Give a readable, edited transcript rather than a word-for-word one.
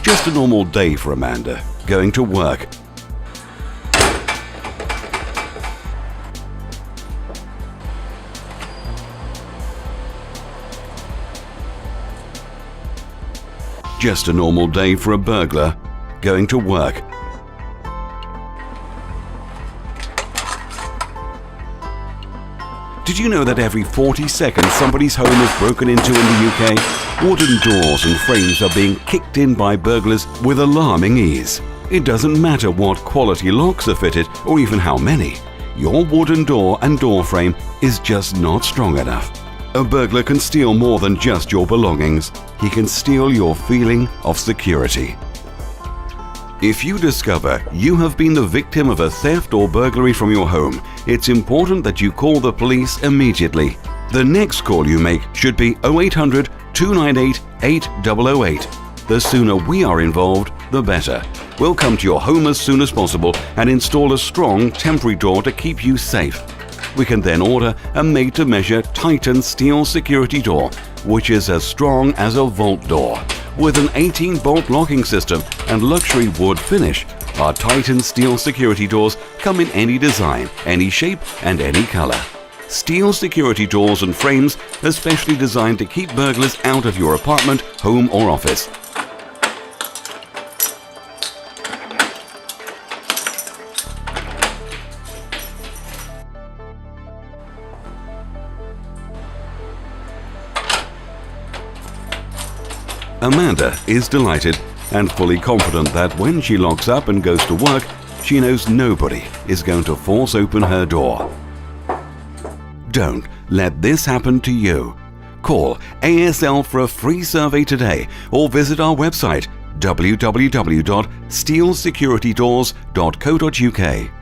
Just a normal day for Amanda, going to work. Just a normal day for a burglar, going to work. Did you know that every 40 seconds somebody's home is broken into in the UK? Wooden doors and frames are being kicked in by burglars with alarming ease. It doesn't matter what quality locks are fitted or even how many. Your wooden door and door frame is just not strong enough. A burglar can steal more than just your belongings. He can steal your feeling of security. If you discover you have been the victim of a theft or burglary from your home, it's important that you call the police immediately. The next call you make should be 0800 298 8008. The sooner we are involved, the better. We'll come to your home as soon as possible and install a strong temporary door to keep you safe. We can then order a made-to-measure Titan steel security door, which is as strong as a vault door. With an 18-bolt locking system and luxury wood finish, our Titan steel security doors come in any design, any shape, and any color. Steel security doors and frames are specially designed to keep burglars out of your apartment, home, or office. Amanda is delighted and fully confident that when she locks up and goes to work, she knows nobody is going to force open her door. Don't let this happen to you. Call ASL for a free survey today or visit our website www.steelsecuritydoors.co.uk.